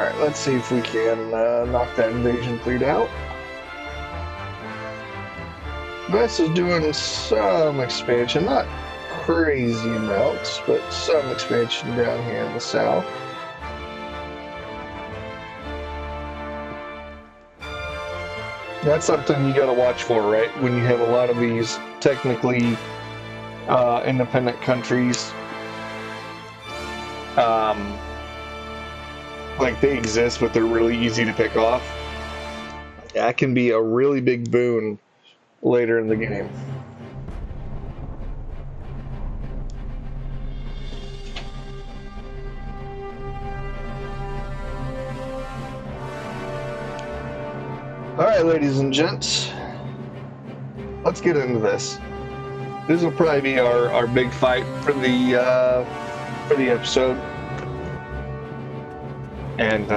Alright, let's see if we can knock that invasion fleet out. This is doing some expansion, not crazy amounts, but some expansion down here in the south. That's something you gotta watch for, right? When you have a lot of these technically independent countries. Like they exist, but they're really easy to pick off. That can be a really big boon later in the game. Alright, ladies and gents, let's get into this. This will probably be our big fight for the episode, and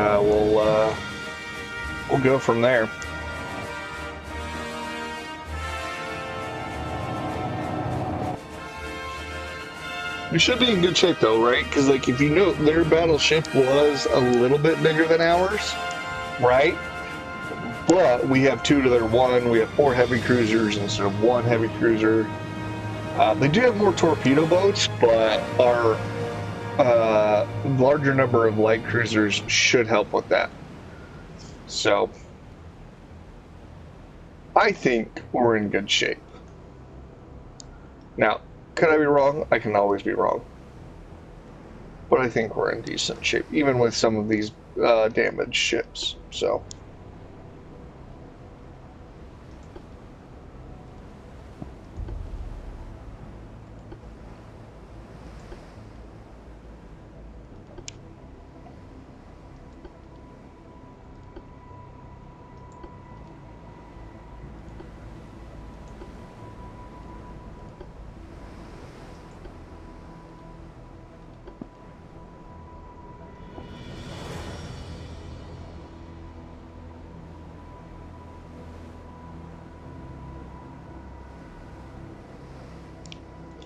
we'll go from there. We should be in good shape though, right? Because like if you know, their battleship was a little bit bigger than ours, right? But we have 2 to their 1. We have 4 heavy cruisers instead of 1 heavy cruiser. They do have more torpedo boats, but our larger number of light cruisers should help with that. So I think we're in good shape. Now, could I be wrong? I can always be wrong. But I think we're in decent shape, even with some of these damaged ships. So.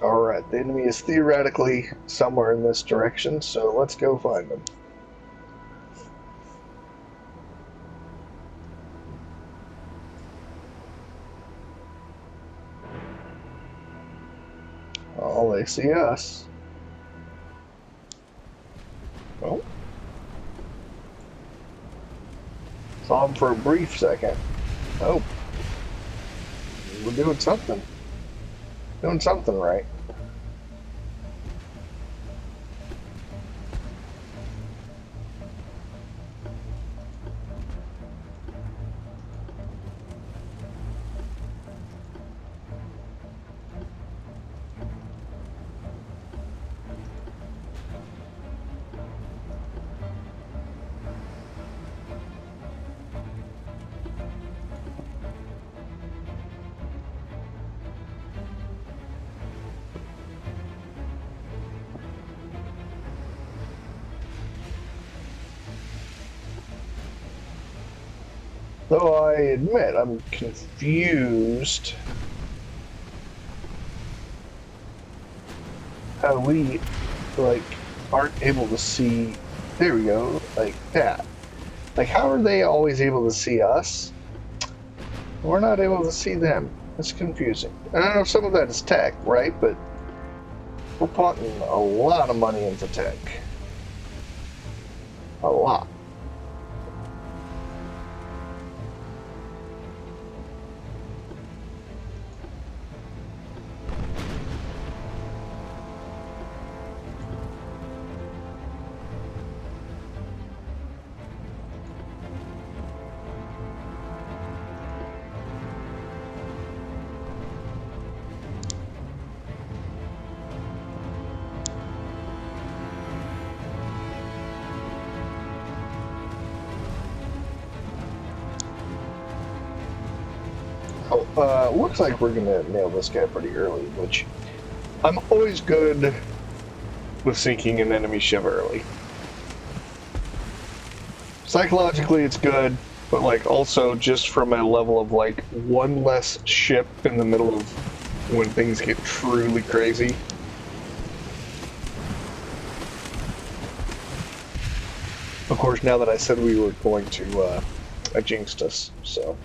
Alright, the enemy is theoretically somewhere in this direction, so let's go find them. Oh, they see us. Well, saw them for a brief second. Oh, we're doing something. Doing something right. Though I admit I'm confused how we, like, aren't able to see, there we go, like that. Like, how are they always able to see us? We're not able to see them. It's confusing. And I know some of that is tech, right? But we're putting a lot of money into tech. A lot. Looks like we're gonna nail this guy pretty early, which I'm always good with sinking an enemy ship early. Psychologically, it's good, but like also just from a level of like one less ship in the middle of when things get truly crazy. Of course, now that I said we were going to, I jinxed us, so.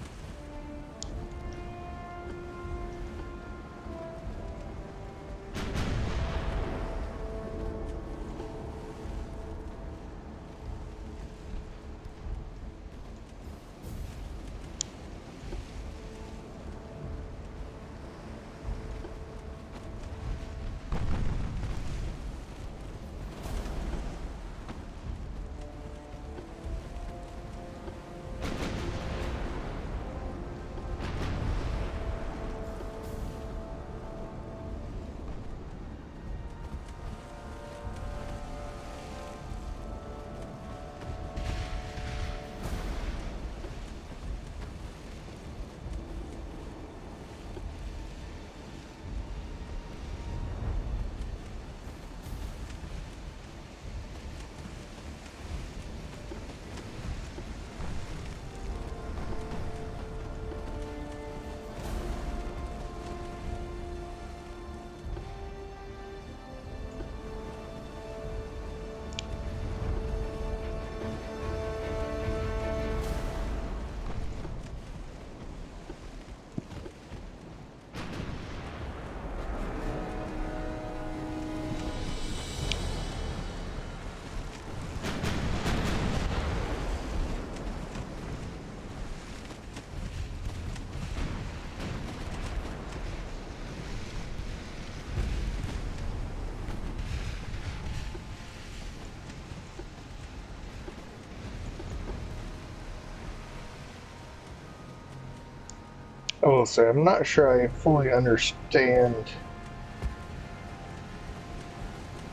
I will say, I'm not sure I fully understand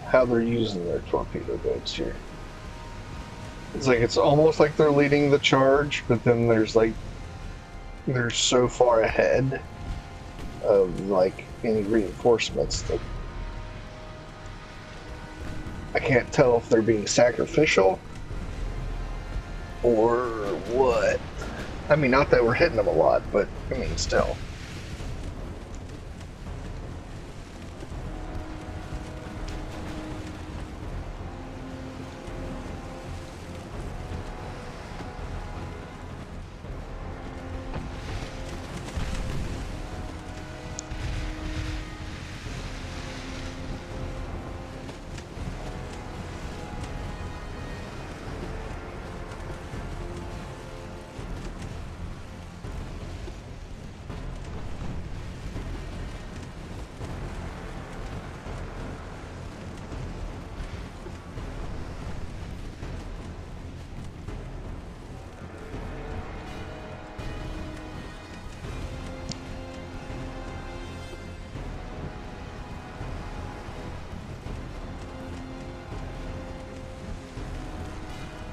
how they're using their torpedo boats here. It's like, it's almost like they're leading the charge, but then there's like, they're so far ahead of like any reinforcements that I can't tell if they're being sacrificial or what. I mean, not that we're hitting them a lot, but I mean, still.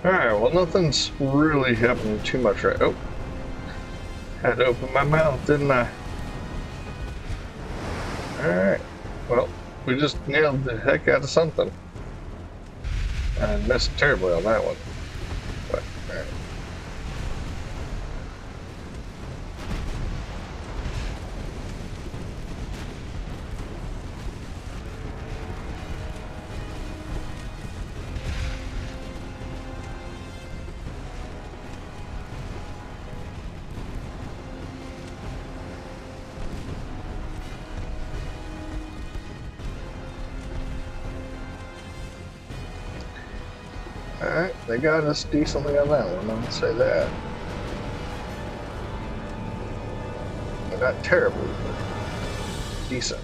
Alright, well, nothing's really happening too much right. Oh, had to open my mouth, didn't I? Alright, well, we just nailed the heck out of something. I missed terribly on that one. But, alright. Alright, they got us decently on that one, I'll say that. Not terribly, but decent.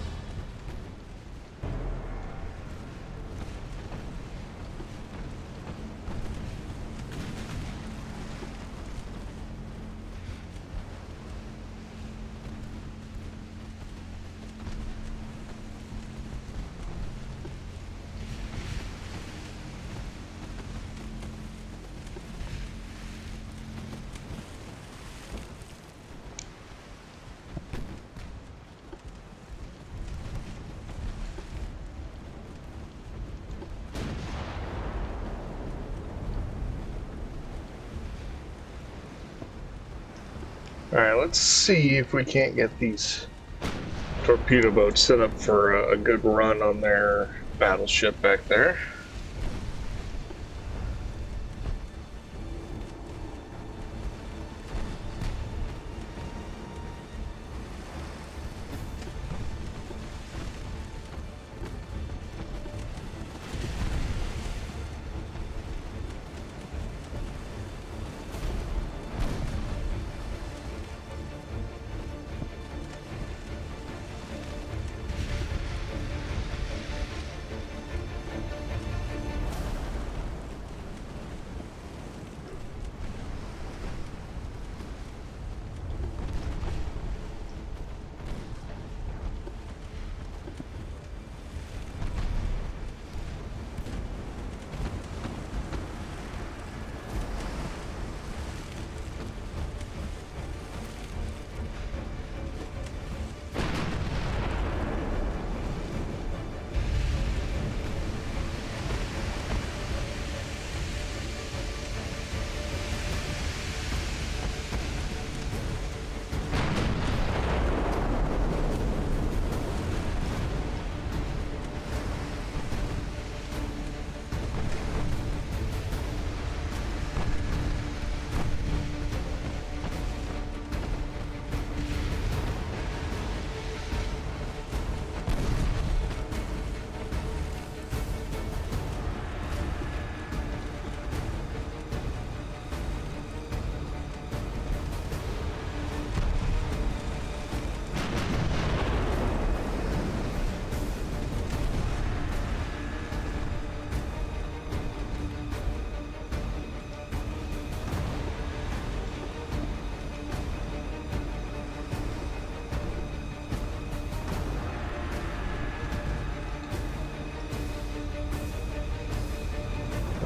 Alright, let's see if we can't get these torpedo boats set up for a good run on their battleship back there.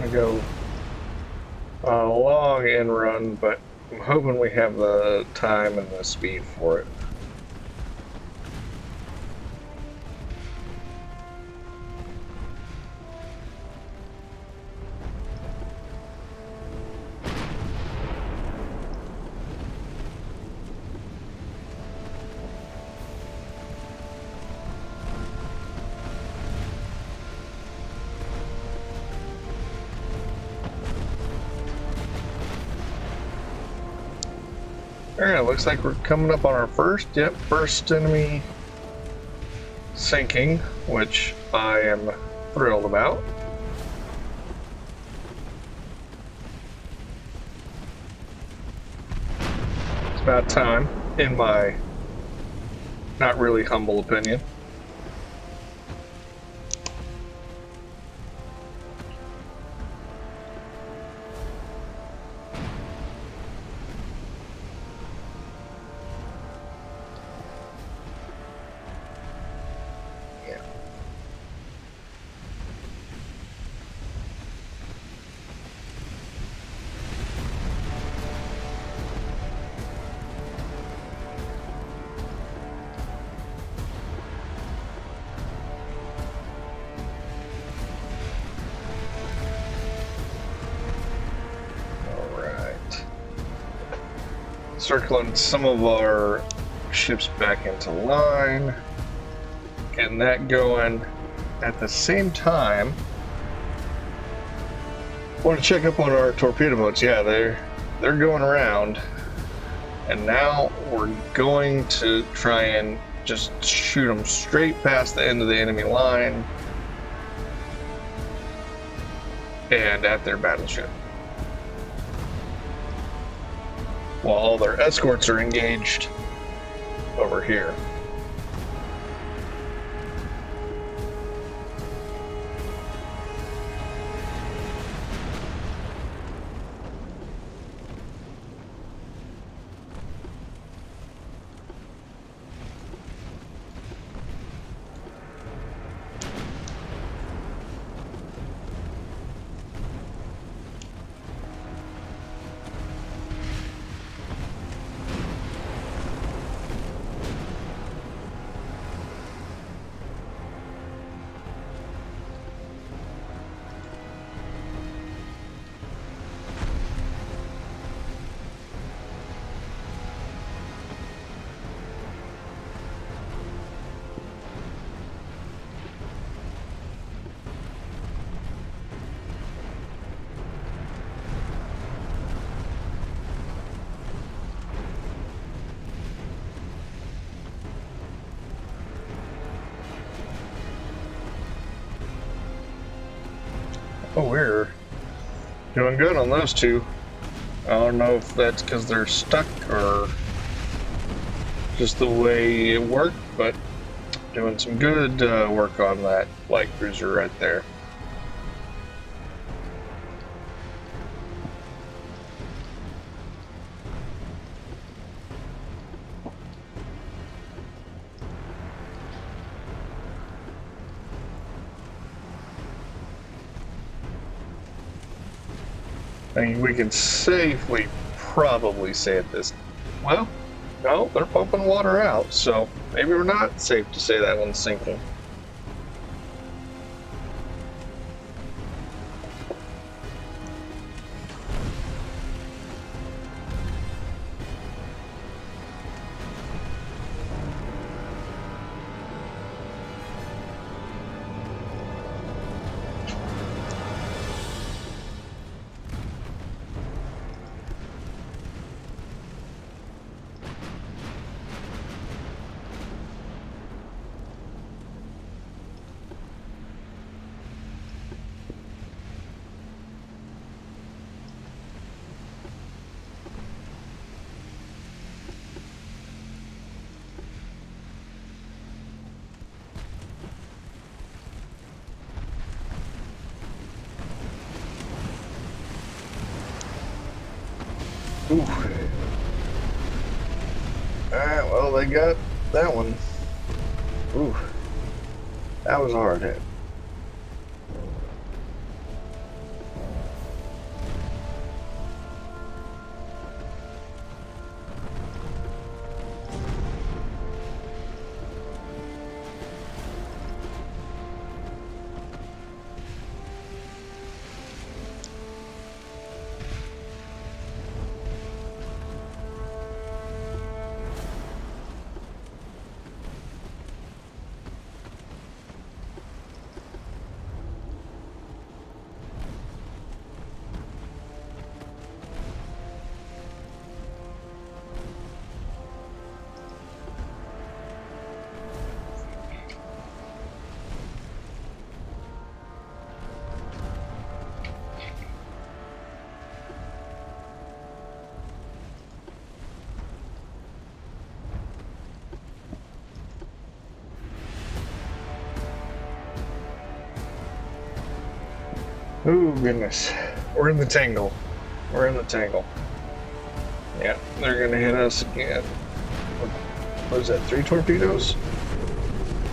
gonna go a long in run, but I'm hoping we have the time and the speed for it. Alright, looks like we're coming up on our first enemy sinking, which I am thrilled about. It's about time, in my not really humble opinion. Circling some of our ships back into line, getting that going. At the same time, want to check up on our torpedo boats. Yeah, they're going around, and now we're going to try and just shoot them straight past the end of the enemy line and at their battleship, while all their escorts are engaged over here. Oh, we're doing good on those two. I don't know if that's because they're stuck or just the way it worked, but doing some good work on that light cruiser right there. I mean, we can safely probably say at this, well, no, they're pumping water out, so maybe we're not safe to say that one's sinking. Ooh. Alright, well, they got that one. Ooh. That was a hard hit. Oh, goodness. We're in the tangle. We're in the tangle. Yeah, they're going to hit us again. What is that, 3 torpedoes?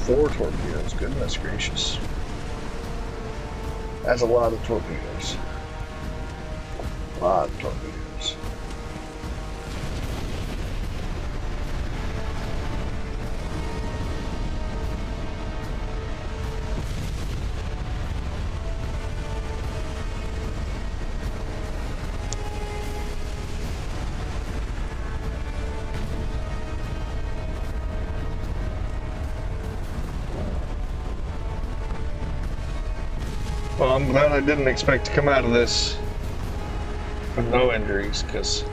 4 torpedoes, goodness gracious. That's a lot of torpedoes. A lot of torpedoes. Well, I'm glad I didn't expect to come out of this with no injuries, because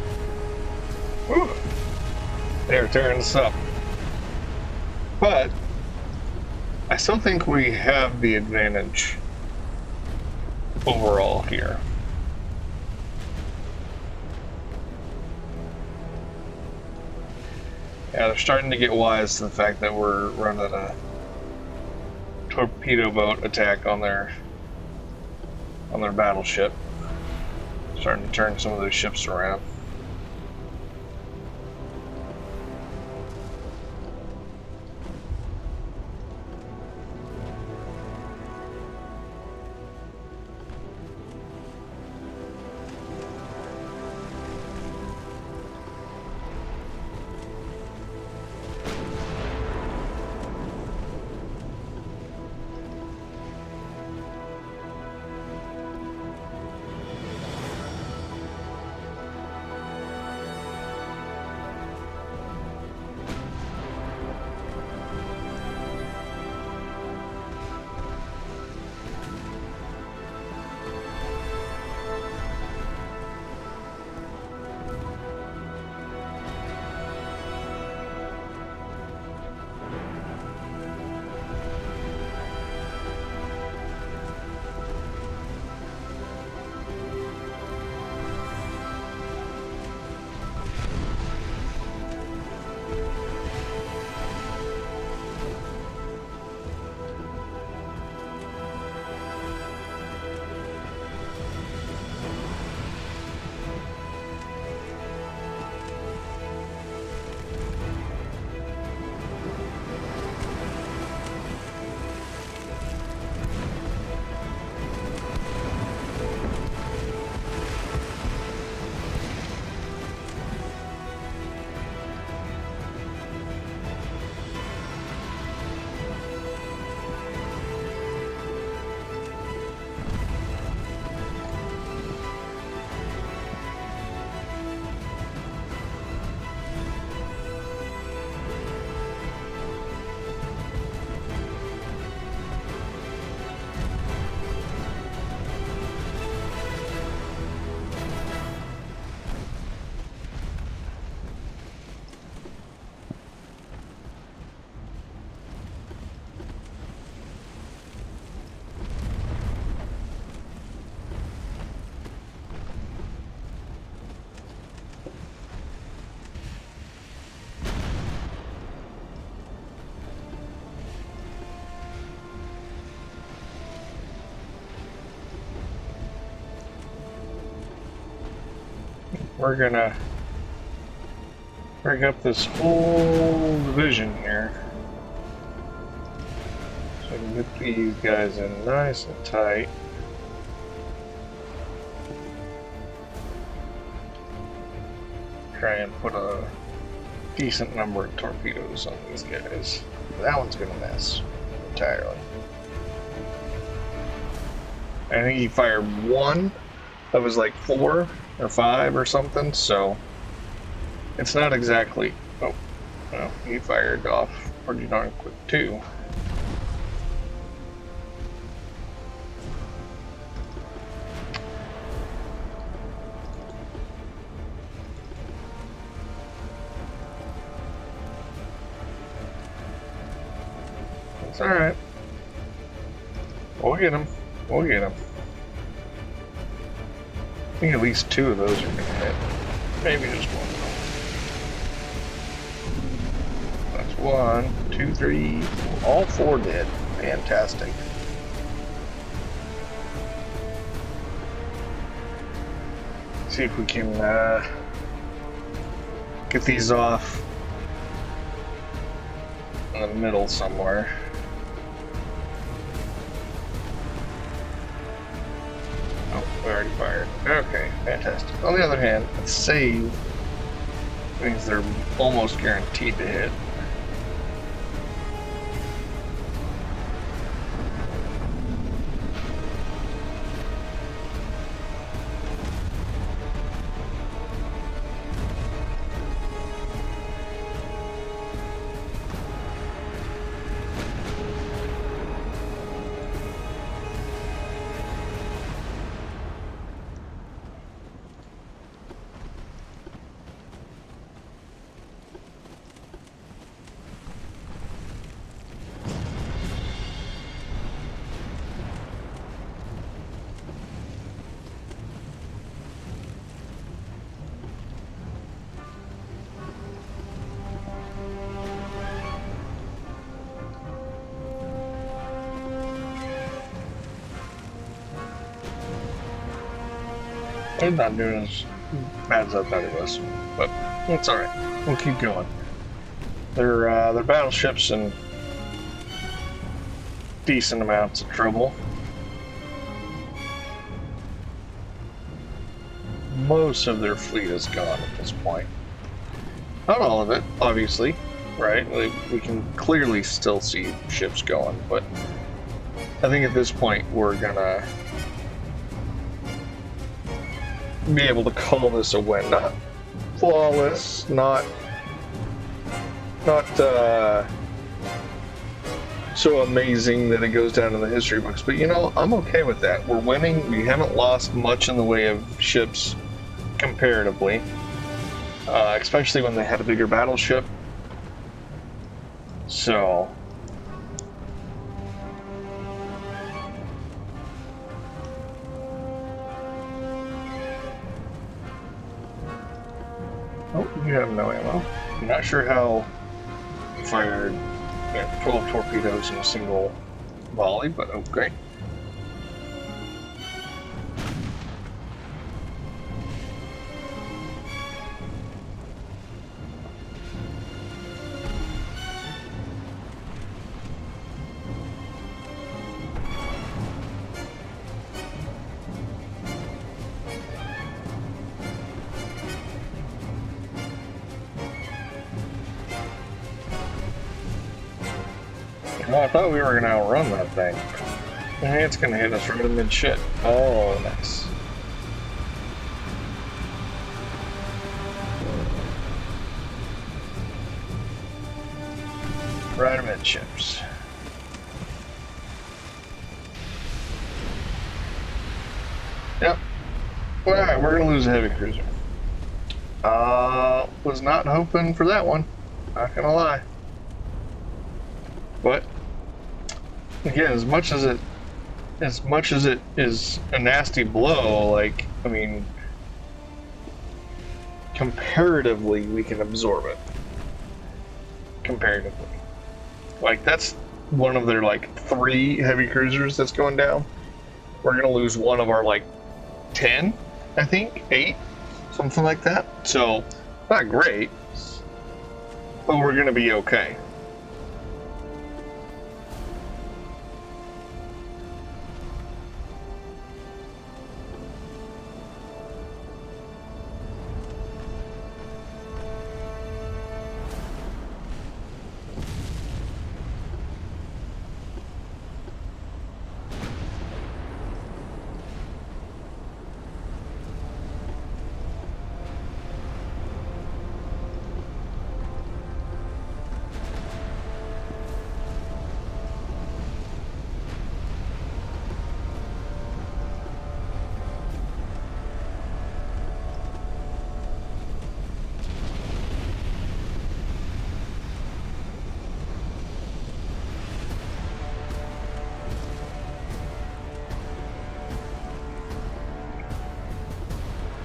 they're tearing us up. But I still think we have the advantage overall here. Yeah, they're starting to get wise to the fact that we're running a torpedo boat attack on their battleship. Starting to turn some of those ships around. We're gonna break up this whole division here. So I can get these guys in nice and tight. Try and put a decent number of torpedoes on these guys. That one's gonna miss entirely. I think he fired one that was like 4 or 5 or something, so it's not exactly. Oh, well, he fired off pretty darn quick too. It's alright. We'll get him. We'll get him. I think at least 2 of those are going to hit. Maybe just 1. That's 1, 2, 3. All 4 did. Fantastic. see if we can get these off in the middle somewhere. Oh, we already fired. Okay, fantastic. On the other hand, save means they're almost guaranteed to hit. They're not doing as bad as I thought it was, but it's alright. We'll keep going. They're battleships in decent amounts of trouble. Most of their fleet is gone at this point. Not all of it, obviously, right? We can clearly still see ships going, but I think at this point we're gonna be able to call this a win. Not flawless, not so amazing that it goes down in the history books, but you know, I'm okay with that. We're winning. We haven't lost much in the way of ships comparatively, especially when they had a bigger battleship. So oh, you have no ammo. I'm not sure how you fired 12 torpedoes in a single volley, but okay. Well, I thought we were going to outrun that thing. And it's going to hit us right in mid-ship. Oh, nice. Right amidships. Yep. Alright, we're going to lose a heavy cruiser. Was not hoping for that one. Not going to lie. But again, as much as it is a nasty blow, like, I mean, comparatively we can absorb it. Comparatively. Like, that's one of their like 3 heavy cruisers that's going down. We're gonna lose one of our like 10, I think, 8, something like that. So not great, but we're gonna be okay.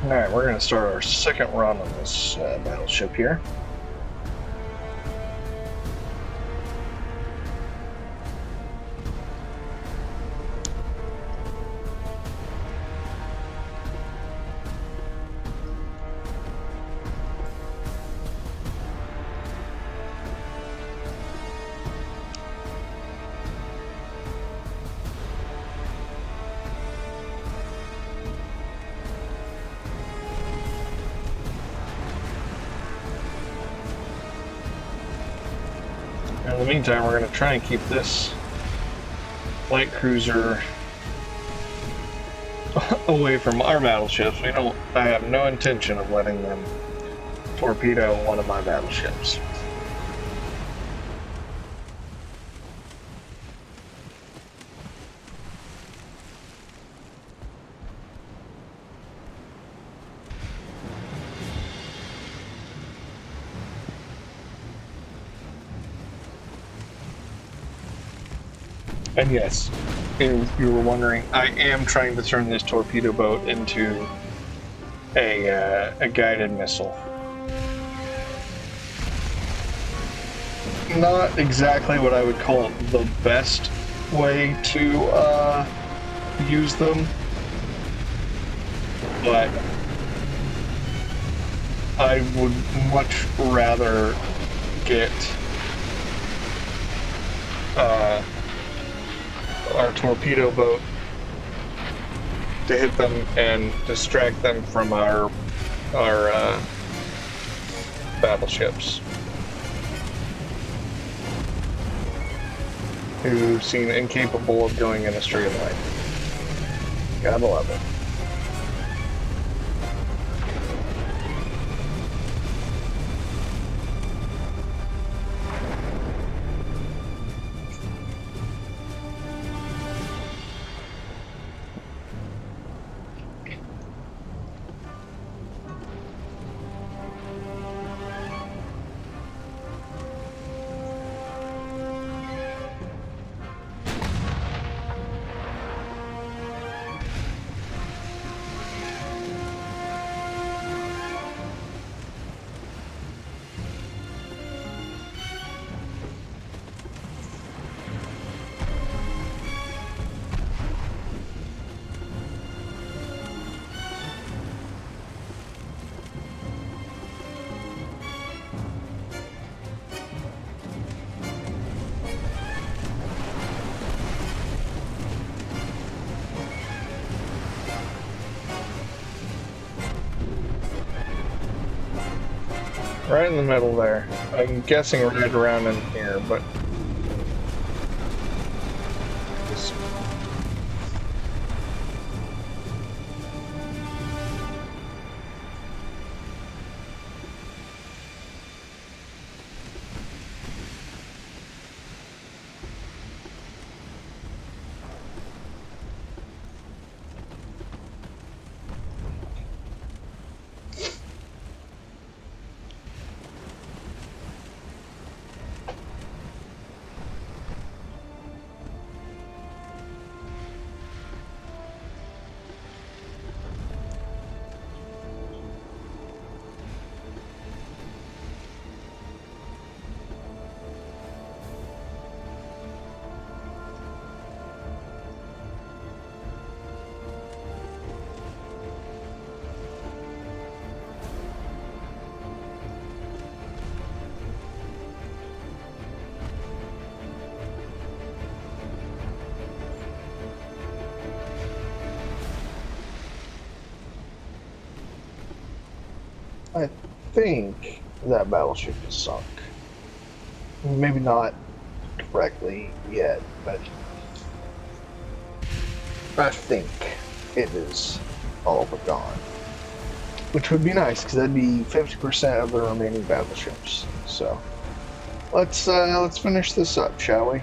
Alright, we're going to start our second run on this battleship here. the meantime, we're going to try and keep this light cruiser away from our battleships. I have no intention of letting them torpedo one of my battleships. And yes, if you were wondering, I am trying to turn this torpedo boat into a guided missile. Not exactly what I would call the best way to use them, but I would much rather get our torpedo boat to hit them and distract them from our battleships, who seem incapable of going in a straight line. Gotta love it. Right in the middle there. I'm guessing right around in here, but I think that battleship is sunk. Maybe not directly yet, but I think it is all but gone. Which would be nice, because that'd be 50% of the remaining battleships. So let's finish this up, shall we?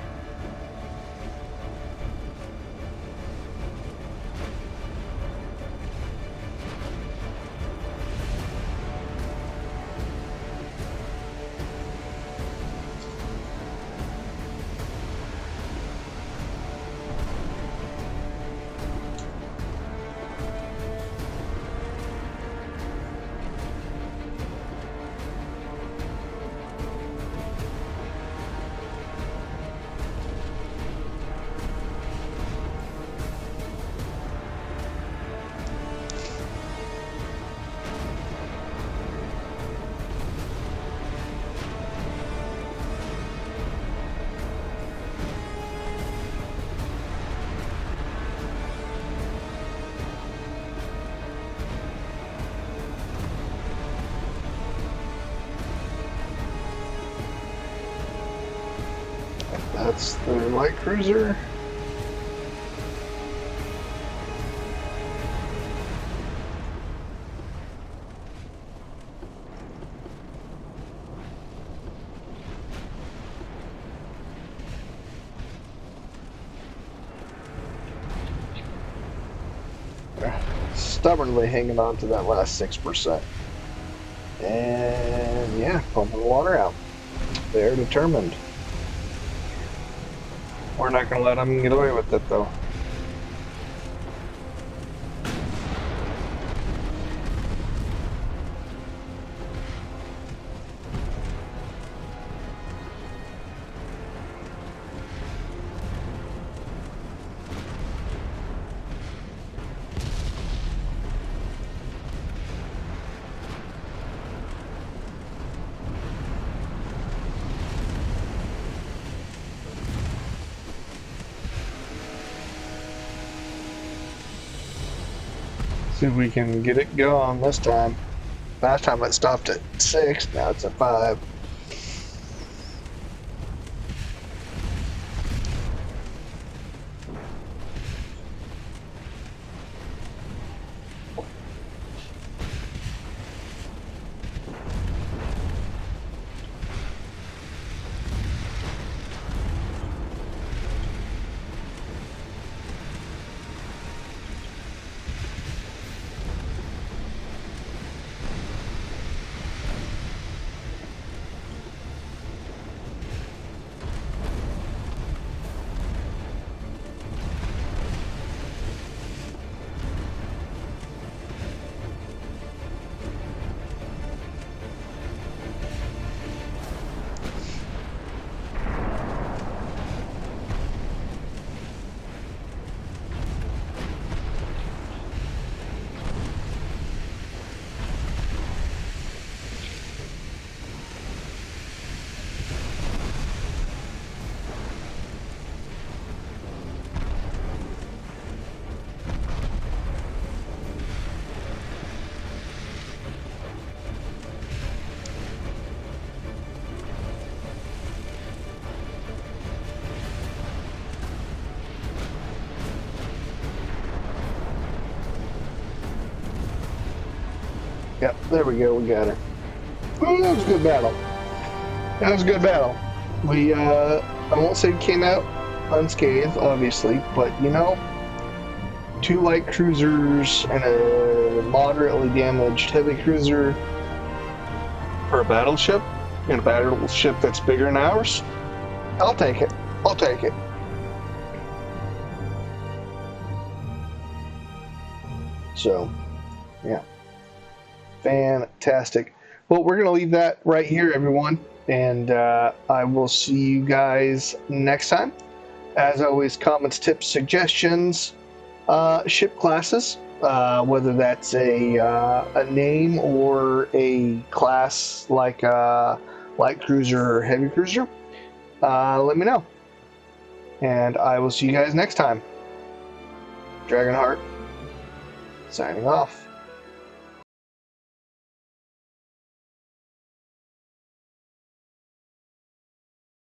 That's the light cruiser. Stubbornly hanging on to that last 6%. And yeah, pumping the water out. They're determined. We're not going to let them get away with it, though. See if we can get it going this time. Last time it stopped at 6, now it's at 5. Yep, there we go, we got her. Oh, that was a good battle. That was a good battle. We, I won't say came out unscathed, obviously, but, you know, 2 light cruisers and a moderately damaged heavy cruiser for a battleship, and a battleship that's bigger than ours. I'll take it. I'll take it. So, yeah. Fantastic. Well, we're going to leave that right here, everyone. And I will see you guys next time. As always, comments, tips, suggestions, ship classes, whether that's a name or a class like light cruiser or heavy cruiser, let me know. And I will see you guys next time. Dragonheart, signing off.